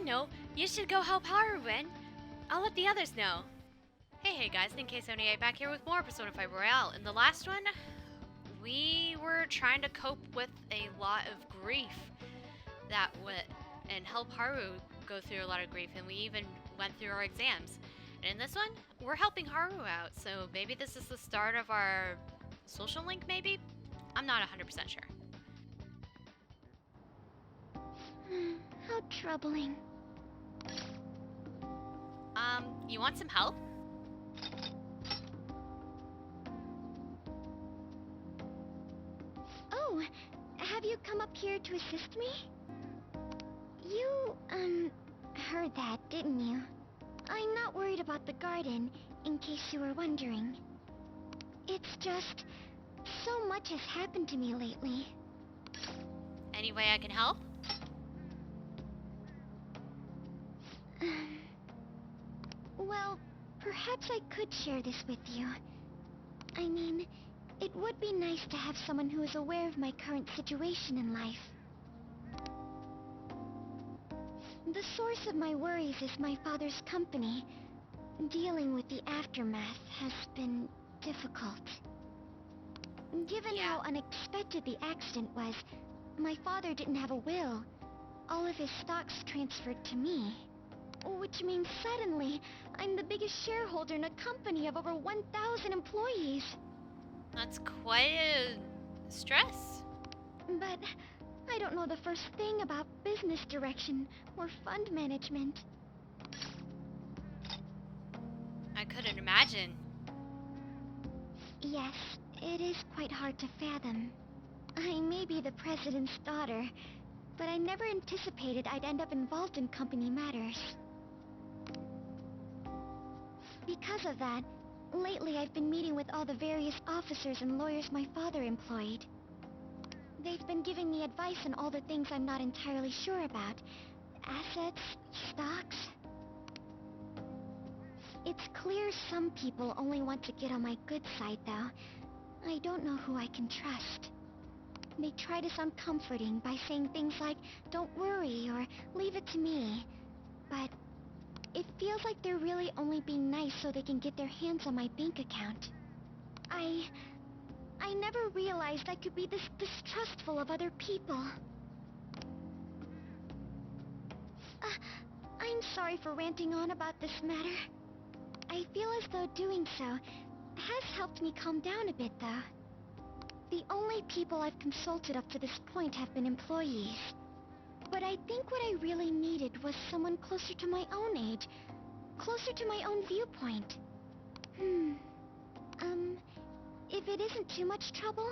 know. You should go help Haru win. I'll let the others know. Hey guys, Ninkei78 back here with more Persona 5 Royale. In the last one, we were trying to cope with a lot of grief and help Haru go through a lot of grief, and we even went through our exams. And in this one, we're helping Haru out, so maybe this is the start of our social link, maybe? I'm not 100% sure. How troubling. You want some help? Oh, have you come up here to assist me? You, heard that, didn't you? I'm not worried about the garden, in case you were wondering. It's just, so much has happened to me lately. Any way I can help? Well, perhaps I could share this with you. I mean, it would be nice to have someone who is aware of my current situation in life. The source of my worries is my father's company. Dealing with the aftermath has been difficult. Given how unexpected the accident was, my father didn't have a will. All of his stocks transferred to me. Which means suddenly, I'm the biggest shareholder in a company of over 1,000 employees. That's quite a stress. But I don't know the first thing about business direction or fund management. I couldn't imagine. Yes, it is quite hard to fathom. I may be the president's daughter, but I never anticipated I'd end up involved in company matters. Because of that, lately I've been meeting with all the various officers and lawyers my father employed. They've been giving me advice on all the things I'm not entirely sure about. Assets, stocks. It's clear some people only want to get on my good side, though. I don't know who I can trust. They try to sound comforting by saying things like, "Don't worry," or "Leave it to me." But it feels like they're really only being nice so they can get their hands on my bank account. I never realized I could be this distrustful of other people. I'm sorry for ranting on about this matter. I feel as though doing so has helped me calm down a bit, though. The only people I've consulted up to this point have been employees. But I think what I really needed was someone closer to my own age, closer to my own viewpoint. If it isn't too much trouble,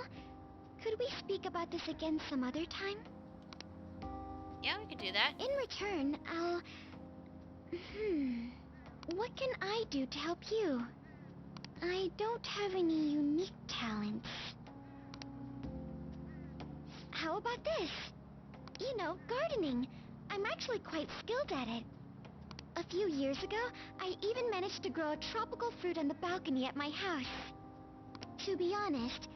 could we speak about this again some other time? Yeah, we could do that. In return, I'll... What can I do to help you? I don't have any unique talents. How about this? You know, gardening. I'm actually quite skilled at it. A few years ago, I even managed to grow a tropical fruit on the balcony at my house. To be honest,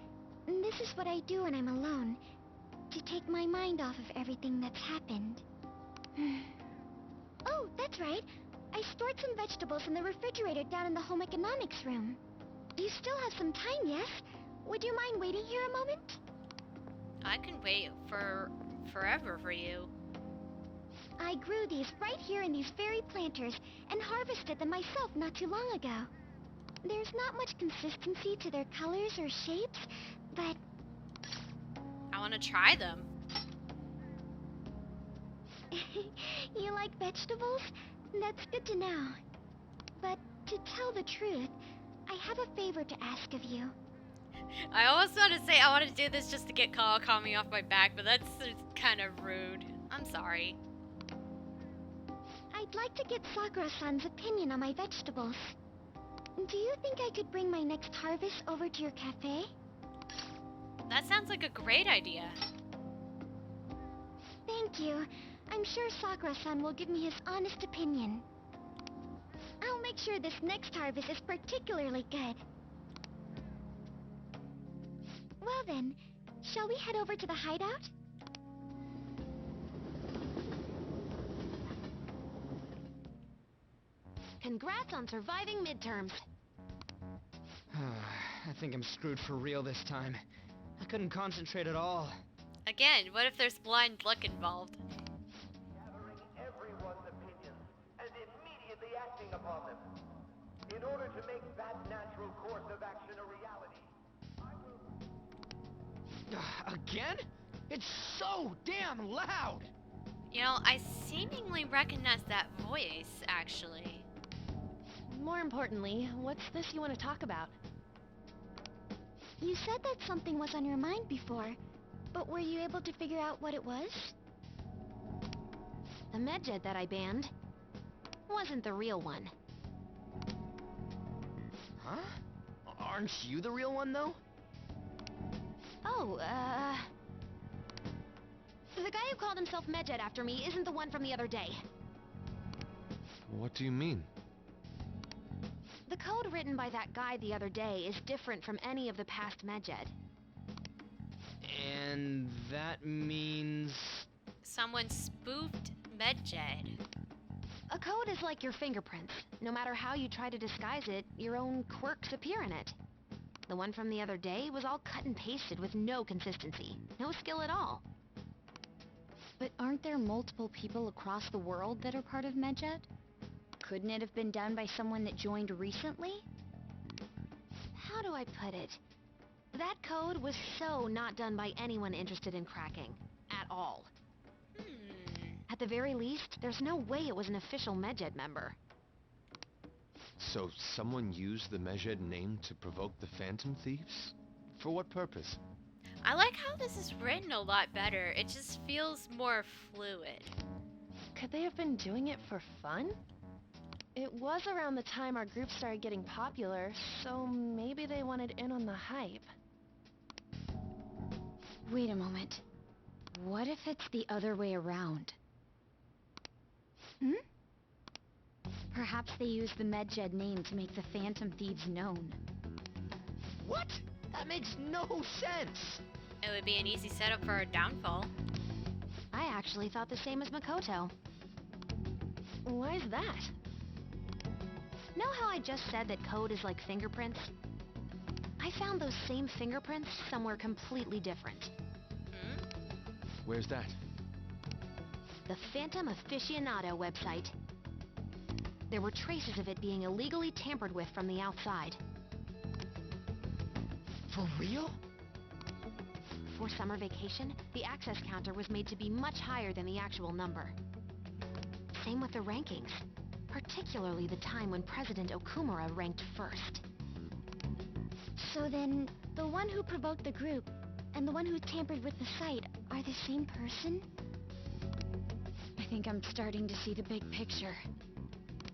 this is what I do when I'm alone, to take my mind off of everything that's happened. Oh, that's right. I stored some vegetables in the refrigerator down in the home economics room. You still have some time, yes? Would you mind waiting here a moment? I can wait for forever for you. I grew these right here in these very planters and harvested them myself not too long ago. There's not much consistency to their colors or shapes, but... I want to try them. You like vegetables? That's good to know. But to tell the truth, I have a favor to ask of you. I almost want to say I want to do this just to get Kawakami off my back, but that's kind of rude. I'm sorry. I'd like to get Sakura-san's opinion on my vegetables. Do you think I could bring my next harvest over to your cafe? That sounds like a great idea. Thank you. I'm sure Sakura-san will give me his honest opinion. I'll make sure this next harvest is particularly good. Well then, shall we head over to the hideout? Congrats on surviving midterms. I think I'm screwed for real this time. I couldn't concentrate at all. Again, what if there's blind luck involved? Gathering everyone's opinions and immediately acting upon them. In order to make that natural course of action a reality, Again? It's so damn loud! You know, I seemingly recognize that voice, actually. More importantly, what's this you want to talk about? You said that something was on your mind before, but were you able to figure out what it was? The medjed that I banned wasn't the real one. Huh? Aren't you the real one, though? Oh, the guy who called himself Medjed after me isn't the one from the other day. What do you mean? The code written by that guy the other day is different from any of the past Medjed. And that means... Someone spoofed Medjed. A code is like your fingerprints. No matter how you try to disguise it, your own quirks appear in it. The one from the other day was all cut and pasted with no consistency. No skill at all. But aren't there multiple people across the world that are part of Medjed? Couldn't it have been done by someone that joined recently? How do I put it? That code was so not done by anyone interested in cracking. At all. At the very least, there's no way it was an official Medjed member. So someone used the Medjed name to provoke the Phantom Thieves? For what purpose? I like how this is written a lot better. It just feels more fluid. Could they have been doing it for fun? It was around the time our group started getting popular, so maybe they wanted in on the hype. Wait a moment. What if it's the other way around? Perhaps they used the Medjed name to make the Phantom Thieves known. What? That makes no sense! It would be an easy setup for a downfall. I actually thought the same as Makoto. Why's that? Know how I just said that code is like fingerprints? I found those same fingerprints somewhere completely different. Where's that? The Phantom Aficionado website. There were traces of it being illegally tampered with from the outside. For real? For summer vacation, the access counter was made to be much higher than the actual number. Same with the rankings, particularly the time when President Okumura ranked first. So then, the one who provoked the group and the one who tampered with the site are the same person? I think I'm starting to see the big picture.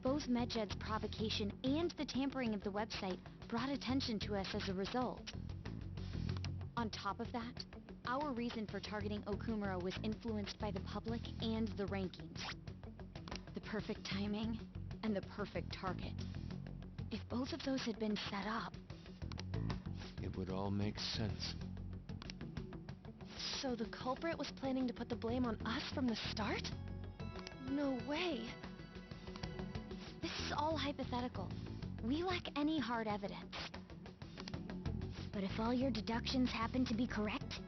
Both Medjed's provocation and the tampering of the website brought attention to us as a result. On top of that, our reason for targeting Okumura was influenced by the public and the rankings. The perfect timing and the perfect target. If both of those had been set up... It would all make sense. So the culprit was planning to put the blame on us from the start? No way. This is all hypothetical. We lack any hard evidence. But if all your deductions happen to be correct,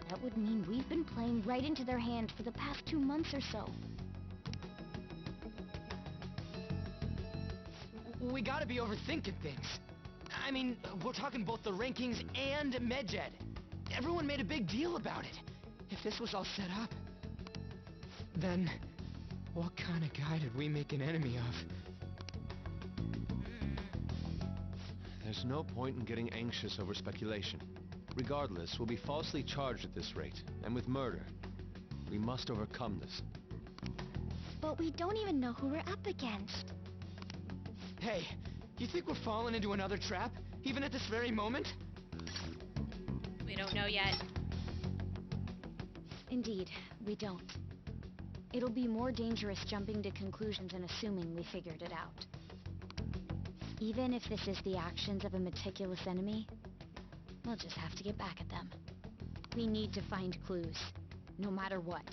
that would mean we've been playing right into their hands for the past 2 months or so. We gotta be overthinking things. I mean, we're talking both the rankings and Medjed. Everyone made a big deal about it. If this was all set up, then what kind of guy did we make an enemy of? There's no point in getting anxious over speculation. Regardless, we'll be falsely charged at this rate, and with murder. We must overcome this. But we don't even know who we're up against. Hey, you think we're falling into another trap, even at this very moment? We don't know yet. Indeed, we don't. It'll be more dangerous jumping to conclusions and assuming we figured it out. Even if this is the actions of a meticulous enemy, we'll just have to get back at them. We need to find clues, no matter what.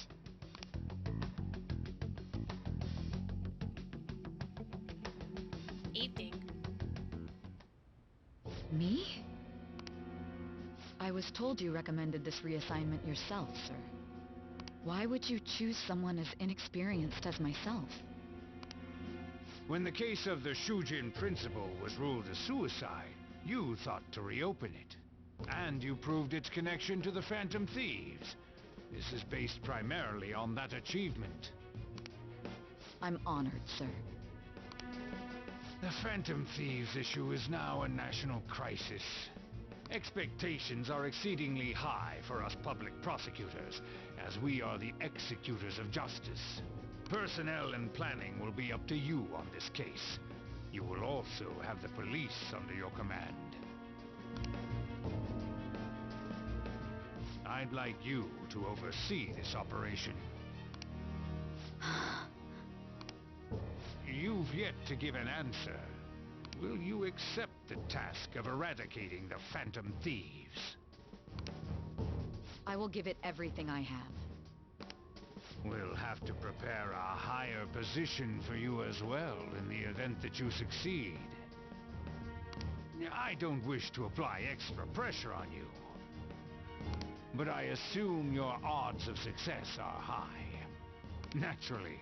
evening. Me? I was told you recommended this reassignment yourself, sir. Why would you choose someone as inexperienced as myself? When the case of the Shujin principal was ruled a suicide, you thought to reopen it. And you proved its connection to the Phantom Thieves. This is based primarily on that achievement. I'm honored, sir. The Phantom Thieves issue is now a national crisis. Expectations are exceedingly high for us public prosecutors, as we are the executors of justice. Personnel and planning will be up to you on this case. You will also have the police under your command. I'd like you to oversee this operation. You've yet to give an answer. Will you accept the task of eradicating the Phantom Thieves? I will give it everything I have. We'll have to prepare a higher position for you as well in the event that you succeed. I don't wish to apply extra pressure on you, but I assume your odds of success are high. Naturally,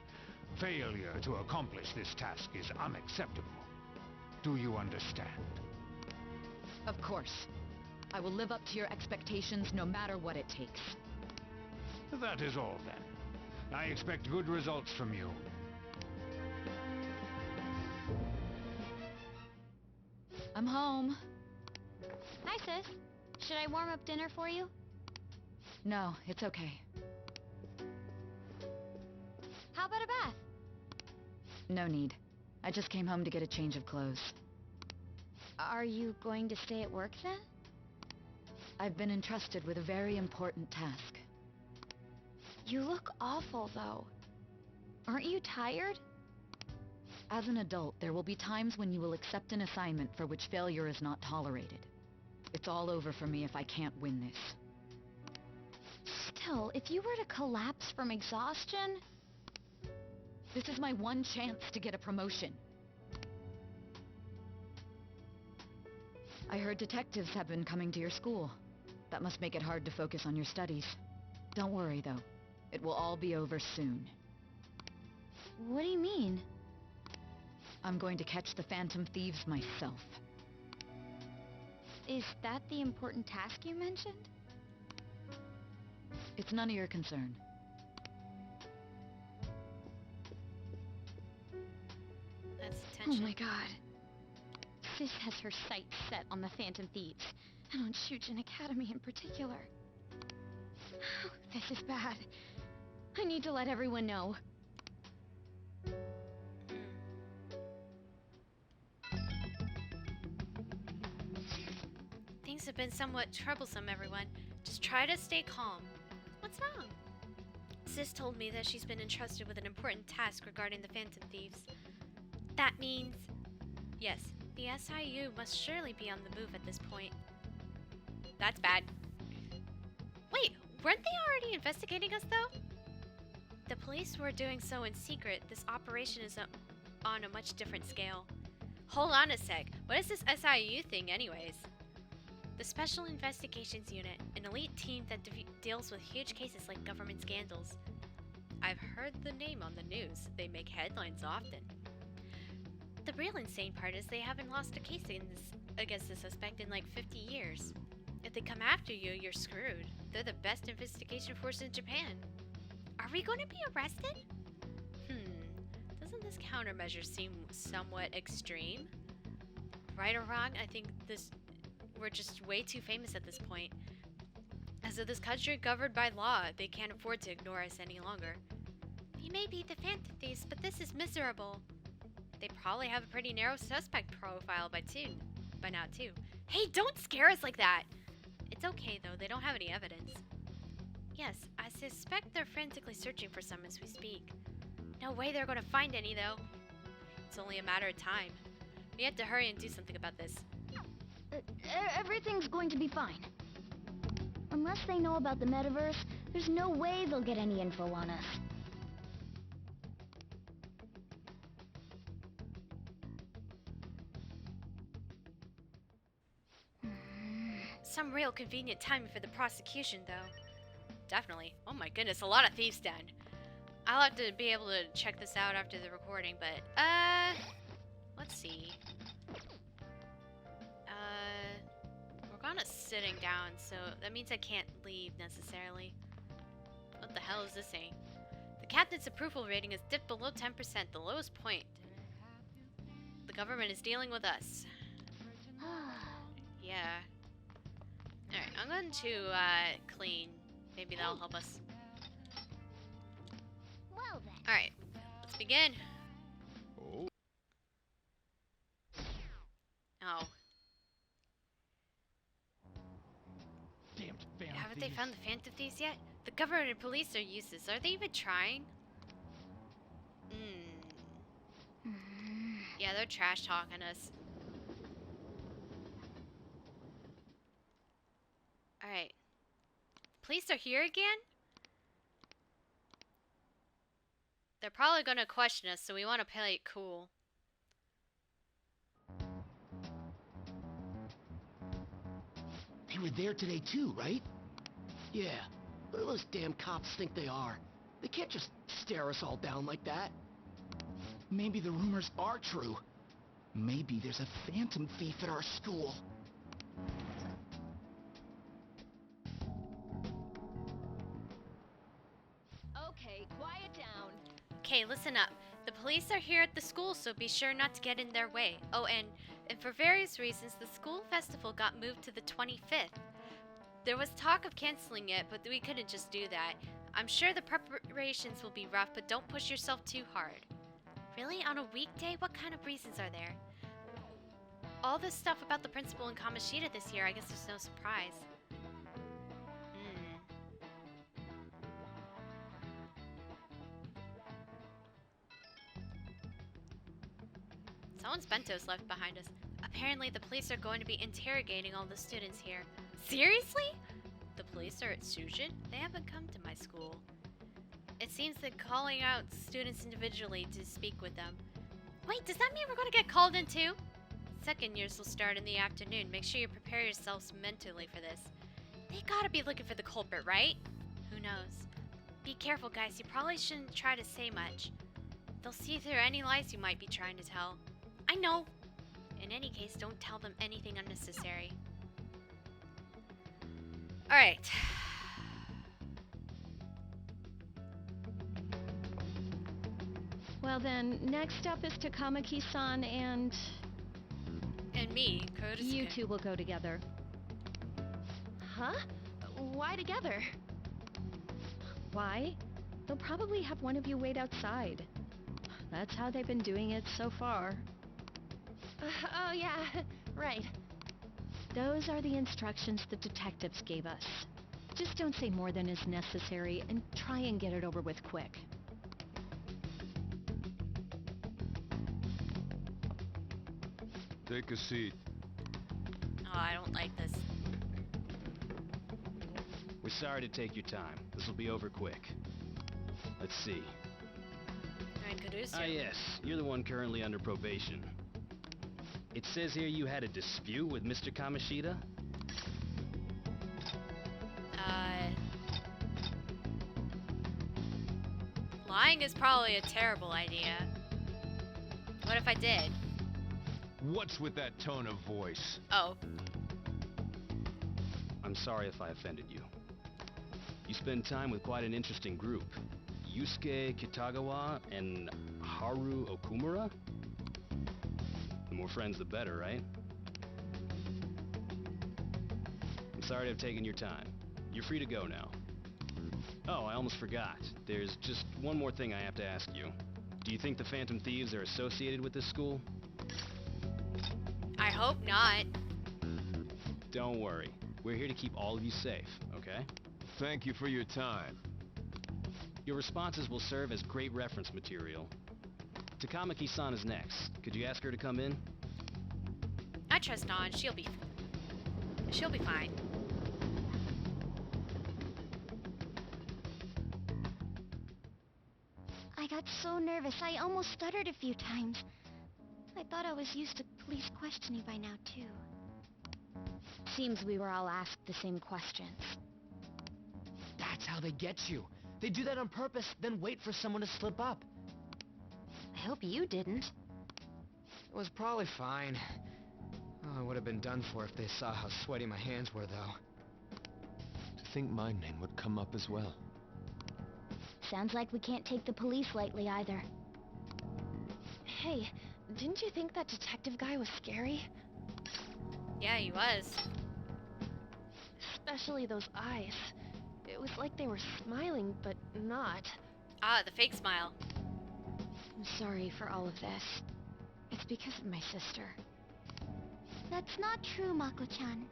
failure to accomplish this task is unacceptable. Do you understand? Of course. I will live up to your expectations no matter what it takes. That is all then. I expect good results from you. I'm home. Hi, sis. Should I warm up dinner for you? No, it's okay. How about a bath? No need. I just came home to get a change of clothes. Are you going to stay at work then? I've been entrusted with a very important task. You look awful, though. Aren't you tired? As an adult, there will be times when you will accept an assignment for which failure is not tolerated. It's all over for me if I can't win this. Still, if you were to collapse from exhaustion... This is my one chance to get a promotion. I heard detectives have been coming to your school. That must make it hard to focus on your studies. Don't worry, though. It will all be over soon. What do you mean? I'm going to catch the Phantom Thieves myself. Is that the important task you mentioned? It's none of your concern. That's Oh tension. my god. Sis has her sights set on the Phantom Thieves, and on Shujin Academy in particular. This is bad. I need to let everyone know. Things have been somewhat troublesome, everyone. Just try to stay calm. What's wrong? Sis told me that she's been entrusted with an important task regarding the Phantom Thieves. That means... Yes, the SIU must surely be on the move at this point. That's bad. Wait, weren't they already investigating us, though? The police were doing so in secret. This operation is on a much different scale. Hold on a sec. What is this SIU thing, anyways? The Special Investigations Unit, an elite team that deals with huge cases like government scandals. I've heard the name on the news. They make headlines often. The real insane part is they haven't lost a case against the suspect in like 50 years. If they come after you, you're screwed. They're the best investigation force in Japan. Are we going to be arrested? Doesn't this countermeasure seem somewhat extreme? Right or wrong, I think we're just way too famous at this point. As of this country governed by law, they can't afford to ignore us any longer. We may be the Phantom Thieves, but this is miserable. They probably have a pretty narrow suspect profile by now too. Hey, don't scare us like that! It's okay though, they don't have any evidence. Yes, I suspect they're frantically searching for some as we speak. No way they're gonna find any though. It's only a matter of time. We have to hurry and do something about this. Everything's going to be fine. Unless they know about the metaverse, there's no way they'll get any info on us. some real convenient timing for the prosecution, though. Definitely. Oh my goodness, a lot of Thieves Den. I'll have to be able to check this out after the recording, but, let's see. We're kind of sitting down, so that means I can't leave necessarily. What the hell is this saying? The captain's approval rating has dipped below 10%, the lowest point. The government is dealing with us. Yeah. Alright, I'm going to, clean. Maybe that'll help us. Well then. Alright, let's begin. Oh. Oh. Damned Phantom Haven't they Thieves. found the Phantom Thieves yet? The government and police are useless. Are they even trying? Yeah, they're trash talking us. Alright. Police are here again? They're probably gonna question us, so we want to play it cool. They were there today too, right? Yeah. What do those damn cops think they are? They can't just stare us all down like that. Maybe the rumors are true. Maybe there's a phantom thief at our school. Okay, quiet down. Okay, listen up. The police are here at the school, so be sure not to get in their way. Oh, and for various reasons, the school festival got moved to the 25th. There was talk of canceling it, but we couldn't just do that. I'm sure the preparations will be rough, but don't push yourself too hard. Really? On a weekday? What kind of reasons are there? All this stuff about the principal and Kamoshida this year, I guess there's no surprise. Someone's bento's left behind us. Apparently the police are going to be interrogating all the students here. Seriously? The police are at Sujin? They haven't come to my school. It seems they're calling out students individually to speak with them. Wait, does that mean we're going to get called in too? Second years will start in the afternoon. Make sure you prepare yourselves mentally for this. They gotta be looking for the culprit, right? Who knows? Be careful, guys. You probably shouldn't try to say much. They'll see through any lies you might be trying to tell. I know. In any case, don't tell them anything unnecessary. Alright. Well then, next up is Takamaki-san and... And me, Koda's You two will go together. Huh? Why together? Why? They'll probably have one of you wait outside. That's how they've been doing it so far. Oh yeah, right. Those are the instructions the detectives gave us. Just don't say more than is necessary and try and get it over with quick. Take a seat. Oh, I don't like this. We're sorry to take your time. This will be over quick. Let's see. Alright, Caduce. Ah yes, you're the one currently under probation. It says here you had a dispute with Mr. Kamoshida? Lying is probably a terrible idea. What if I did? What's with that tone of voice? Oh. I'm sorry if I offended you. You spend time with quite an interesting group. Yusuke Kitagawa and Haru Okumura? The more friends, the better, right? I'm sorry to have taken your time. You're free to go now. Oh, I almost forgot. There's just one more thing I have to ask you. Do you think the Phantom Thieves are associated with this school? I hope not. Don't worry. We're here to keep all of you safe, okay? Thank you for your time. Your responses will serve as great reference material. Takamaki-san is next. Could you ask her to come in? I trust Dawn. She'll be fine. I got so nervous, I almost stuttered a few times. I thought I was used to police questioning by now, too. Seems we were all asked the same questions. That's how they get you. They do that on purpose, then wait for someone to slip up. I hope you didn't. It was probably fine. Oh, I would have been done for if they saw how sweaty my hands were, though. To think my name would come up as well. Sounds like we can't take the police lightly either. Hey, didn't you think that detective guy was scary? Yeah, he was. Especially those eyes. It was like they were smiling, but not. Ah, the fake smile. I'm sorry for all of this. It's because of my sister. That's not true, Mako-chan.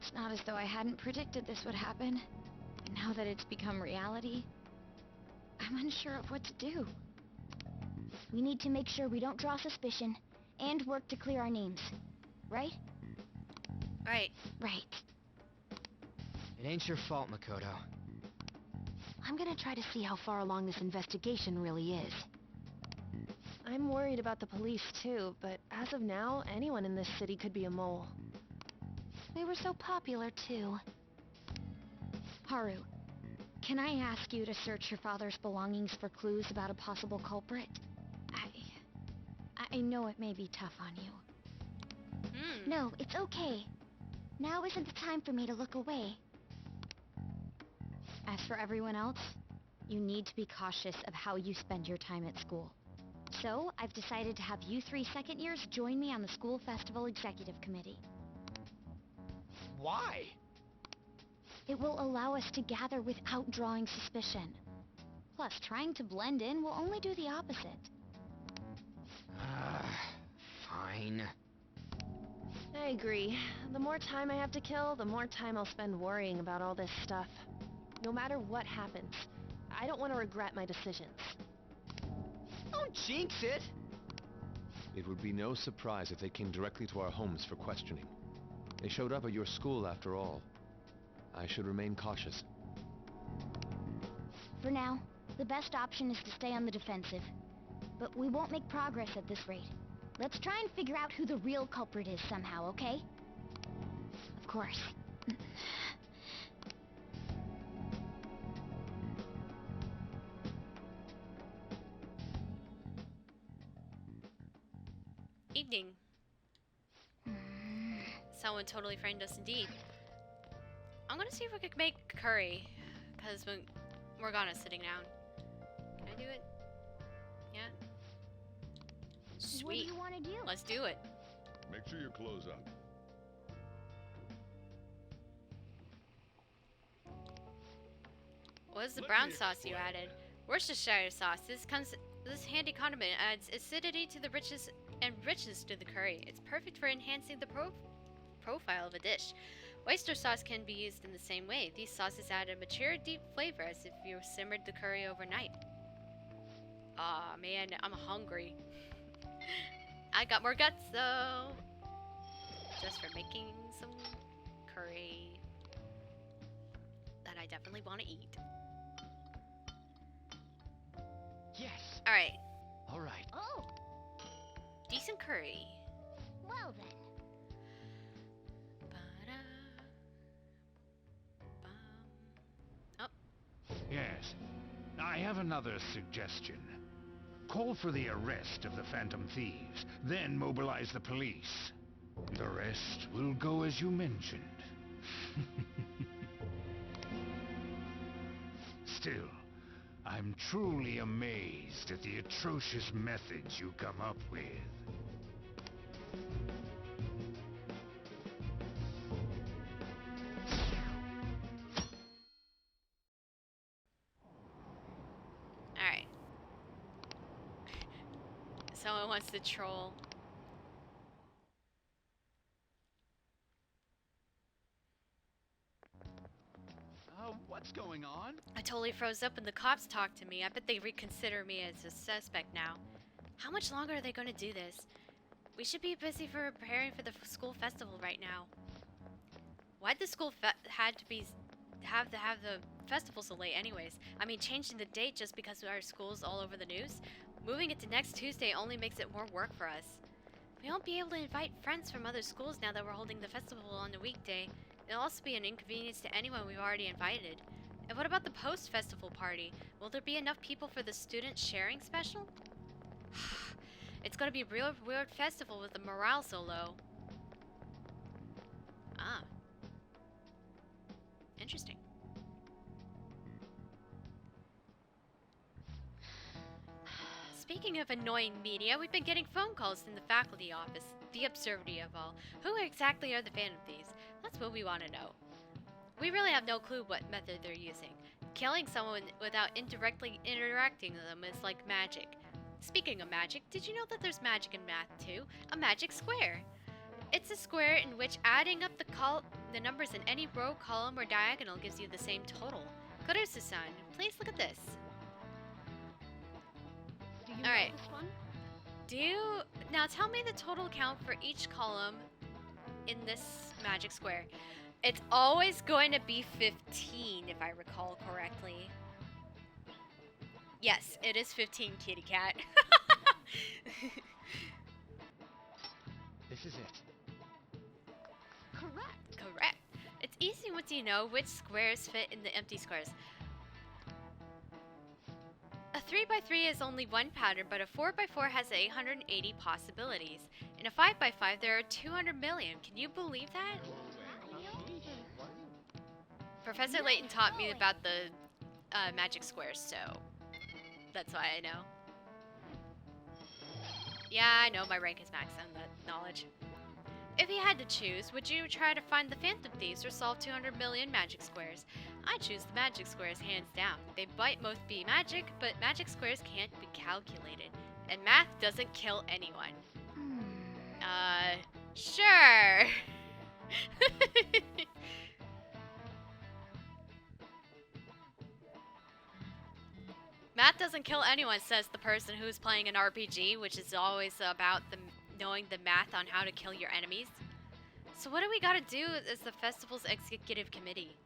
It's not as though I hadn't predicted this would happen. And now that it's become reality, I'm unsure of what to do. We need to make sure we don't draw suspicion, and work to clear our names. Right? Right. Right. It ain't your fault, Makoto. I'm gonna try to see how far along this investigation really is. I'm worried about the police too, but as of now, anyone in this city could be a mole. We were so popular too. Haru, can I ask you to search your father's belongings for clues about a possible culprit? I know it may be tough on you. No, it's okay. Now isn't the time for me to look away. As for everyone else, you need to be cautious of how you spend your time at school. So, I've decided to have you three second years join me on the school festival executive committee. Why? It will allow us to gather without drawing suspicion. Plus, trying to blend in will only do the opposite. Fine. I agree. The more time I have to kill, the more time I'll spend worrying about all this stuff. No matter what happens, I don't want to regret my decisions. Don't jinx it! It would be no surprise if they came directly to our homes for questioning. They showed up at your school after all. I should remain cautious. For now, the best option is to stay on the defensive. But we won't make progress at this rate. Let's try and figure out who the real culprit is somehow, okay? Of course. Evening. Someone totally framed us indeed. I'm gonna see if we could make curry, because Morgana's sitting down. Can I do it? Yeah. Sweet. What do you want to do? Let's do it. Make sure your clothes up. What is the brown sauce you added? Worcestershire sauce. This handy condiment adds acidity to the richness and richness to the curry. It's perfect for enhancing the profile of a dish. Oyster sauce can be used in the same way. These sauces add a mature, deep flavor as if you simmered the curry overnight. Aw, man, I'm hungry. I got more guts, though. Just for making some curry that I definitely want to eat. Yes! Alright. Alright. Oh, Decent curry. well then. Oh. Yes. I have another suggestion. Call for the arrest of the Phantom Thieves, then mobilize the police. The rest will go as you mentioned. Still, I'm truly amazed at the atrocious methods you come up with. Alright. Someone wants to troll. What's going on? I totally froze up when the cops talked to me. I bet they reconsider me as a suspect now. How much longer are they going to do this? We should be busy for preparing for the school festival right now. Why'd the school have the festival so late anyways? I mean, changing the date just because our school's all over the news? Moving it to next Tuesday only makes it more work for us. We won't be able to invite friends from other schools now that we're holding the festival on a weekday. It'll also be an inconvenience to anyone we've already invited. And what about the post-festival party? Will there be enough people for the student sharing special? It's gonna be a real weird festival with the morale so low. Ah. Interesting. Speaking of annoying media, we've been getting phone calls from the faculty office, the absurdity of all. Who exactly are the Phantom Thieves? That's what we want to know. We really have no clue what method they're using. Killing someone without indirectly interacting with them is like magic. Speaking of magic, did you know that there's magic in math too? A magic square. It's a square in which adding up the numbers in any row, column, or diagonal gives you the same total. Kurusu-san, please look at this. Do you Alright. know this one? Now tell me the total count for each column in this magic square. It's always going to be 15, if I recall correctly. Yes, it is 15, kitty cat. This is it. Correct. Correct. It's easy once you know which squares fit in the empty squares. A 3x3 is only one pattern, but a 4x4 has 880 possibilities. In a 5x5, there are 200 million. Can you believe that? Professor Layton taught me about the magic squares, so that's why I know. Yeah, I know my rank is max on that knowledge. If you had to choose, would you try to find the Phantom Thieves or solve 200 million magic squares? I choose the magic squares hands down. They might both be magic, but magic squares can't be calculated. And math doesn't kill anyone. Sure. Math doesn't kill anyone, says the person who's playing an RPG, which is always about knowing the math on how to kill your enemies. So what do we gotta do as the festival's executive committee?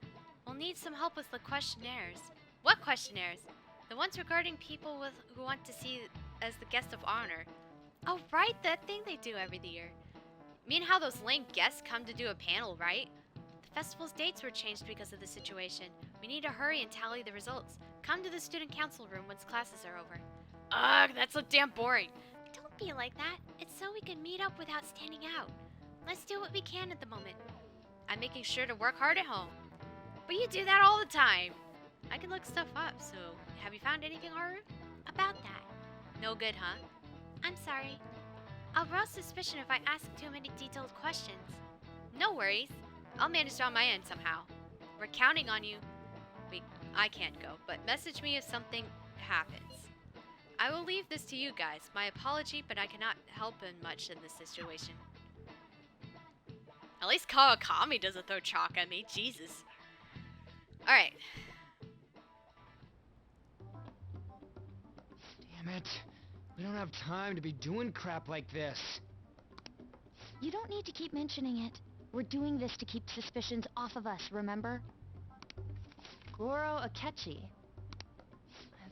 We'll need some help with the questionnaires. What questionnaires? The ones regarding people who want to see as the guest of honor. Oh right, that thing they do every year. Mean how those lame guests come to do a panel, right? The festival's dates were changed because of the situation. We need to hurry and tally the results. Come to the student council room once classes are over. Ugh, that's so damn boring. Don't be like that. It's so we can meet up without standing out. Let's do what we can at the moment. I'm making sure to work hard at home. But you do that all the time. I can look stuff up, so have you found anything, Haru? About that. No good, huh? I'm sorry. I'll rouse suspicion if I ask too many detailed questions. No worries. I'll manage on my end somehow. We're counting on you. Wait, I can't go, but message me if something happens. I will leave this to you guys. My apology, but I cannot help in much in this situation. At least Kawakami doesn't throw chalk at me. Jesus. Alright. Damn it. We don't have time to be doing crap like this. You don't need to keep mentioning it. We're doing this to keep suspicions off of us, remember? Goro Akechi.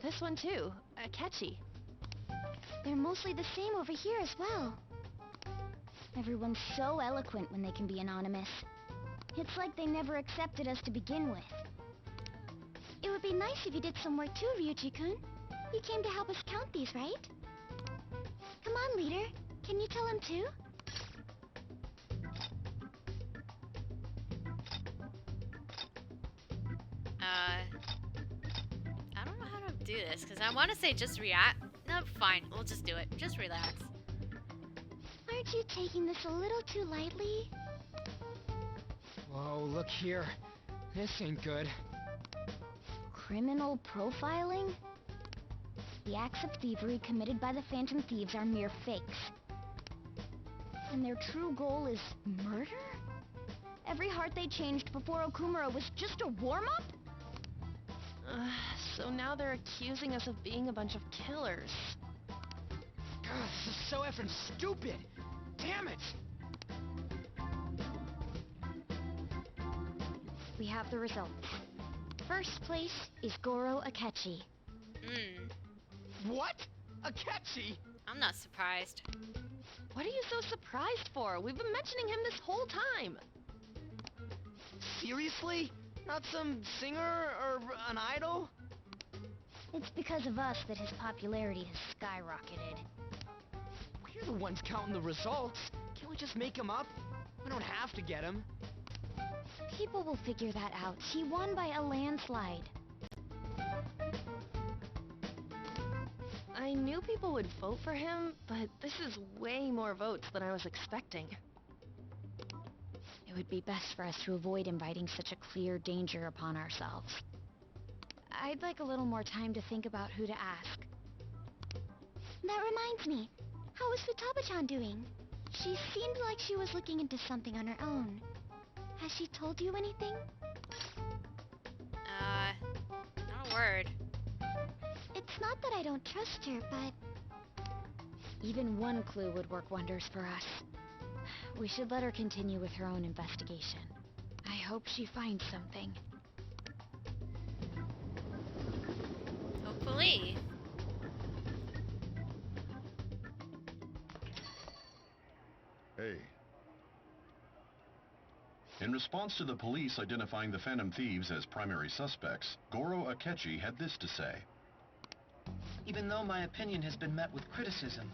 This one too, Akechi. They're mostly the same over here as well. Everyone's so eloquent when they can be anonymous. It's like they never accepted us to begin with. It would be nice if you did some work too, Ryuji-kun. You came to help us count these, right? Come on, leader. Can you tell him too? I don't know how to do this, because I want to say just react. No, fine. We'll just do it. Just relax. Aren't you taking this a little too lightly? Whoa, look here. This ain't good. Criminal profiling? The acts of thievery committed by the Phantom Thieves are mere fakes. And their true goal is murder? Every heart they changed before Okumura was just a warm-up? So now they're accusing us of being a bunch of killers. God, this is so effing stupid! Damn it! We have the results. First place is Goro Akechi. Hmm. What? Akechi? I'm not surprised. What are you so surprised for? We've been mentioning him this whole time. Seriously? Not some singer or an idol? It's because of us that his popularity has skyrocketed. We're the ones counting the results. Can't we just make him up? We don't have to get him. People will figure that out. He won by a landslide. I knew people would vote for him, but this is way more votes than I was expecting. It would be best for us to avoid inviting such a clear danger upon ourselves. I'd like a little more time to think about who to ask. That reminds me. How is Futaba-chan doing? She seemed like she was looking into something on her own. Has she told you anything? Not a word. It's not that I don't trust her, but... even one clue would work wonders for us. We should let her continue with her own investigation. I hope she finds something. Hopefully. Hey. In response to the police identifying the Phantom Thieves as primary suspects, Goro Akechi had this to say. Even though my opinion has been met with criticism,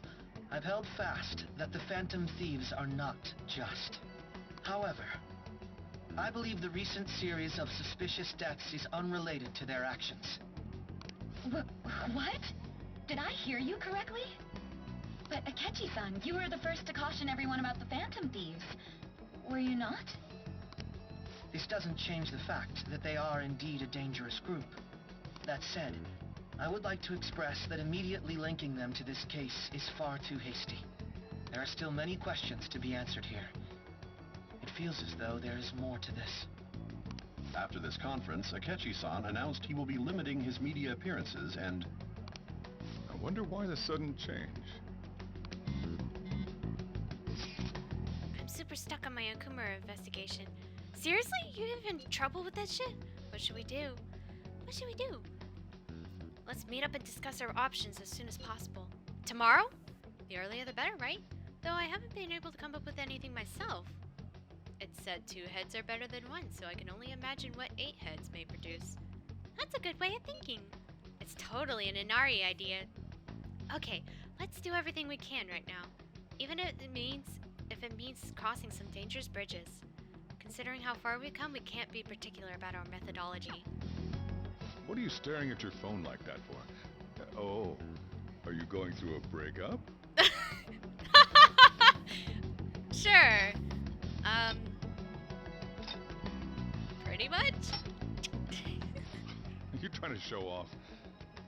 I've held fast that the Phantom Thieves are not just. However, I believe the recent series of suspicious deaths is unrelated to their actions. What? Did I hear you correctly? But Akechi-san, you were the first to caution everyone about the Phantom Thieves. Were you not? This doesn't change the fact that they are indeed a dangerous group. That said, I would like to express that immediately linking them to this case is far too hasty. There are still many questions to be answered here. It feels as though there is more to this. After this conference, Akechi-san announced he will be limiting his media appearances and... I wonder why the sudden change. I'm super stuck on my Okumura investigation. Seriously? You having trouble with that shit? What should we do? What should we do? Let's meet up and discuss our options as soon as possible. Tomorrow? The earlier the better, right? Though I haven't been able to come up with anything myself. It's said 2 heads are better than 1, so I can only imagine what 8 heads may produce. That's a good way of thinking. It's totally an Inari idea. Okay, let's do everything we can right now. Even if it means crossing some dangerous bridges. Considering how far we've come, we can't be particular about our methodology. What are you staring at your phone like that for? Oh, are you going through a breakup? Sure. Pretty much? You're trying to show off.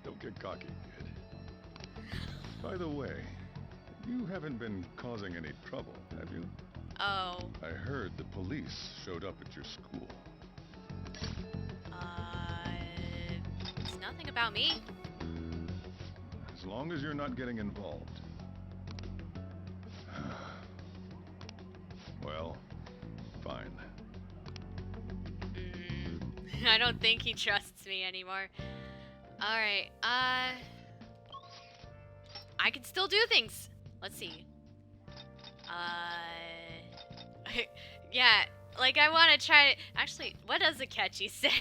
Don't get cocky, kid. By the way, you haven't been causing any trouble, have you? Oh. I heard the police showed up at your school. It's nothing about me. As long as you're not getting involved. Well, fine. I don't think he trusts me anymore. Alright, I can still do things. Let's see. Yeah, like I want to try... Actually, what does Akechi say?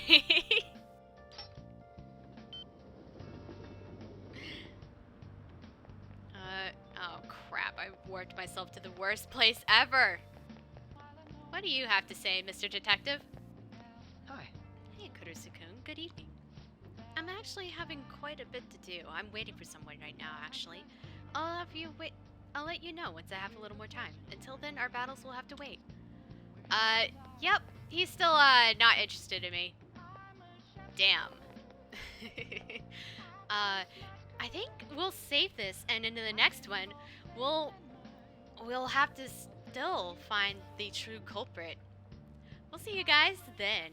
Oh crap, I worked myself to the worst place ever. What do you have to say, Mr. Detective? Hi. Hey, Kurusu-kun, good evening. I'm actually having quite a bit to do. I'm waiting for someone right now, actually. I'll let you know once I have a little more time. Until then, our battles will have to wait. Yep, he's still, not interested in me. Damn. I think we'll save this, and into the next one, we'll have to still find the true culprit. We'll see you guys then.